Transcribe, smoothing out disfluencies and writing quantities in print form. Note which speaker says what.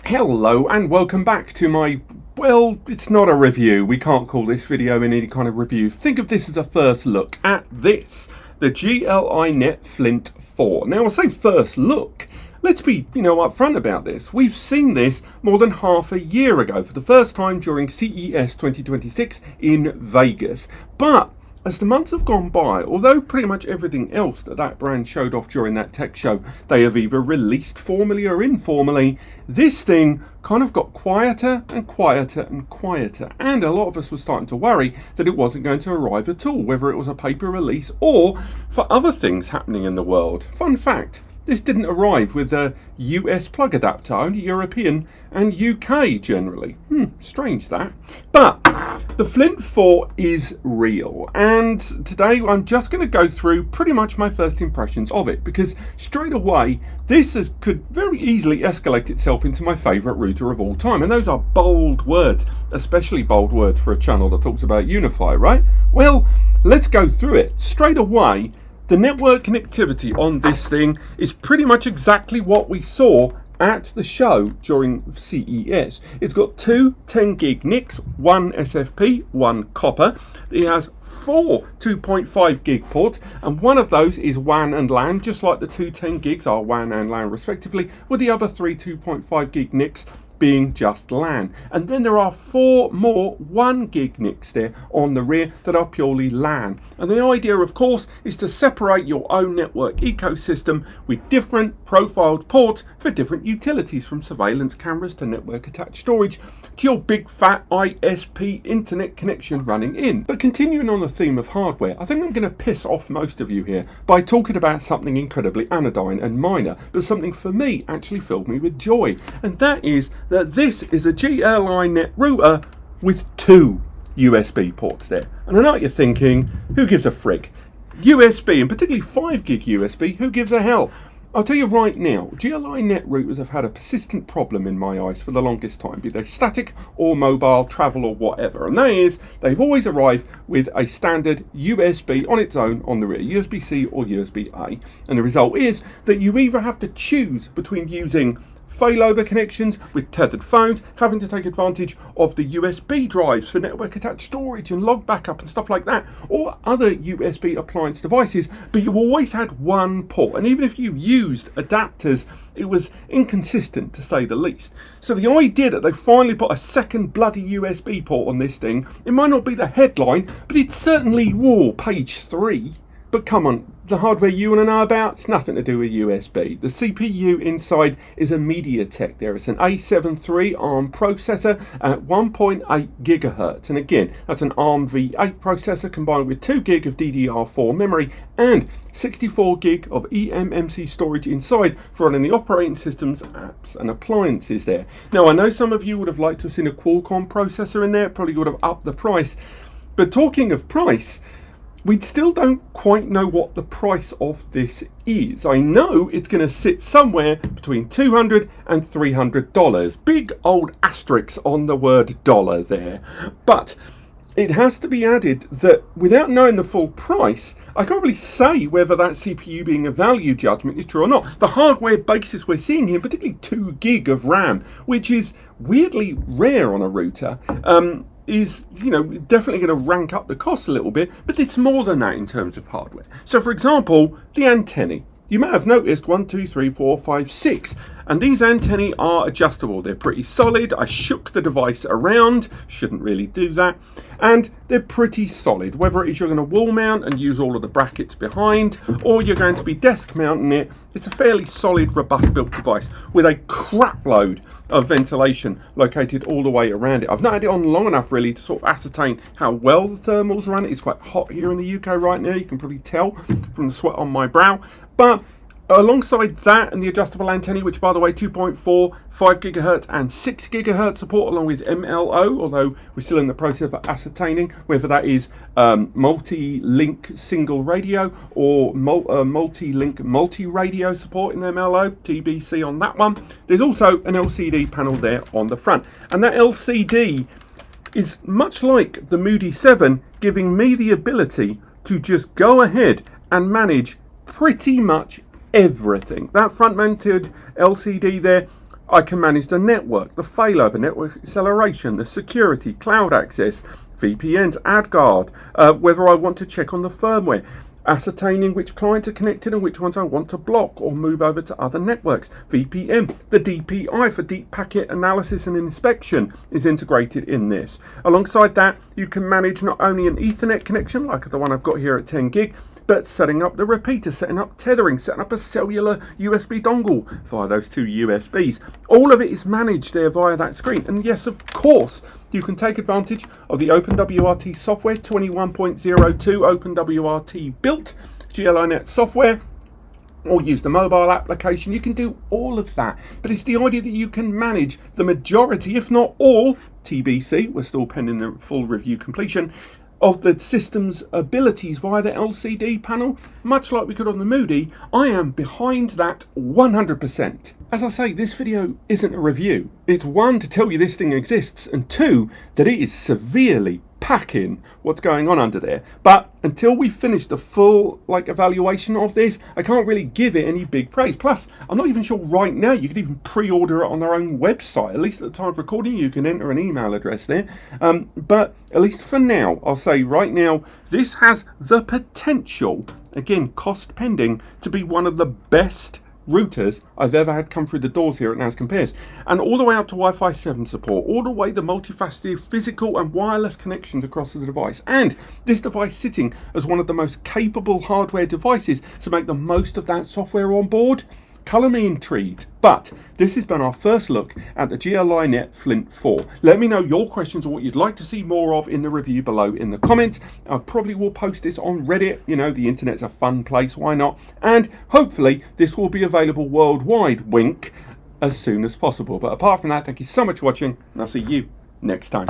Speaker 1: Hello and welcome back to my, well, it's not a review. We can't call this video any kind of review. Think of this as a first look at this, the Gl.iNet Flint 4. Now I say first look. Let's be, upfront about this. We've seen this more than half a year ago for the first time during CES 2026 in Vegas. But as the months have gone by, although pretty much everything else that brand showed off during that tech show, they have either released formally or informally, this thing kind of got quieter and quieter and quieter. And a lot of us were starting to worry that it wasn't going to arrive at all, whether it was a paper release or for other things happening in the world. Fun fact, this didn't arrive with a US plug adapter, only European and UK generally. Strange that. But the Flint 4 is real, and today I'm just going to go through pretty much my first impressions of it, because straight away this could very easily escalate itself into my favourite router of all time, and those are bold words, especially bold words for a channel that talks about UniFi, right? Well, let's go through it. Straight away, the network connectivity on this thing is pretty much exactly what we saw at the show during CES. It's got two 10 gig NICs, one SFP, one copper. It has four 2.5 gig ports, and one of those is WAN and LAN, just like the two 10 gigs are WAN and LAN respectively, with the other three 2.5 gig NICs being just LAN. And then there are four more 1 gig NICs there on the rear that are purely LAN. And the idea, of course, is to separate your own network ecosystem with different profiled ports for different utilities, from surveillance cameras to network attached storage to your big fat ISP internet connection running in. But continuing on the theme of hardware, I think I'm going to piss off most of you here by talking about something incredibly anodyne and minor, but something for me actually filled me with joy. And that is that this is a Gl.iNet router with two USB ports there. And I know what you're thinking, who gives a frick? USB, and particularly 5 gig USB, who gives a hell? I'll tell you right now, Gl.iNet routers have had a persistent problem in my eyes for the longest time, be they static or mobile, travel or whatever, and that is they've always arrived with a standard USB on its own on the rear, USB-C or USB-A, and the result is that you either have to choose between using failover connections with tethered phones, having to take advantage of the USB drives for network attached storage and log backup and stuff like that, or other USB appliance devices, but you always had one port, and even if you used adapters, it was inconsistent to say the least. So the idea that they finally put a second bloody USB port on this thing, it might not be the headline, but it's certainly page 3. But come on, the hardware you want to know about, it's nothing to do with USB. The CPU inside is a MediaTek there. It's an A7 III ARM processor at 1.8 gigahertz. And again, that's an ARM V8 processor combined with 2 gig of DDR4 memory and 64 gig of eMMC storage inside for running the operating system's apps and appliances there. Now, I know some of you would have liked to have seen a Qualcomm processor in there, probably would have upped the price. But talking of price, we still don't quite know what the price of this is. I know it's going to sit somewhere between $200 and $300. Big old asterisks on the word dollar there. But it has to be added that without knowing the full price, I can't really say whether that CPU being a value judgment is true or not. The hardware basis we're seeing here, particularly 2 gig of RAM, which is weirdly rare on a router, is, definitely going to rank up the cost a little bit, but it's more than that in terms of hardware. So for example, the antennae. You may have noticed 1, 2, 3, 4, 5, 6, and these antennae are adjustable. They're pretty solid. I shook the device around, shouldn't really do that, and they're pretty solid. Whether it is you're going to wall mount and use all of the brackets behind, or you're going to be desk mounting it, it's a fairly solid, robust built device with a crap load of ventilation located all the way around it. I've not had it on long enough really to sort of ascertain how well the thermals run. It's quite hot here in the UK right now, you can probably tell from the sweat on my brow. But alongside that and the adjustable antennae, which by the way 2.4, 5 gigahertz and 6 gigahertz support along with MLO, although we're still in the process of ascertaining whether that is multi-link single radio or multi-link multi-radio support in MLO, TBC on that one. There's also an LCD panel there on the front, and that LCD is much like the Moody 7, giving me the ability to just go ahead and manage pretty much everything. That front mounted LCD there I can manage the network, the failover, network acceleration, the security, cloud access, VPNs, AdGuard, whether I want to check on the firmware, ascertaining which clients are connected and which ones I want to block or move over to other networks. VPN, the DPI for deep packet analysis and inspection is integrated in this. Alongside that, you can manage not only an Ethernet connection like the one I've got here at 10 gig, but setting up the repeater, setting up tethering, setting up a cellular USB dongle via those two USBs. All of it is managed there via that screen. And yes, of course, you can take advantage of the OpenWRT software, 21.02 OpenWRT built Gl.iNet software, or use the mobile application. You can do all of that. But it's the idea that you can manage the majority, if not all, TBC, we're still pending the full review completion, of the system's abilities via the LCD panel. Much like we could on the Moody, I am behind that 100%. As I say, this video isn't a review. It's one, to tell you this thing exists, and two, that it is severely packing what's going on under there. But until we finish the full evaluation of this, I can't really give it any big praise. Plus, I'm not even sure right now you could even pre-order it on their own website. At least at the time of recording, you can enter an email address there. But at least for now, I'll say right now, this has the potential, again, cost pending, to be one of the best routers I've ever had come through the doors here at NAS Compares, and all the way up to Wi-Fi 7 support, all the way the multifaceted physical and wireless connections across the device, and this device sitting as one of the most capable hardware devices to make the most of that software on board. Colour me intrigued. But this has been our first look at the Gl.iNet Flint 4. Let me know your questions or what you'd like to see more of in the review below in the comments. I probably will post this on Reddit. You know, the internet's a fun place, why not? And hopefully this will be available worldwide, wink, as soon as possible. But apart from that, thank you so much for watching, and I'll see you next time.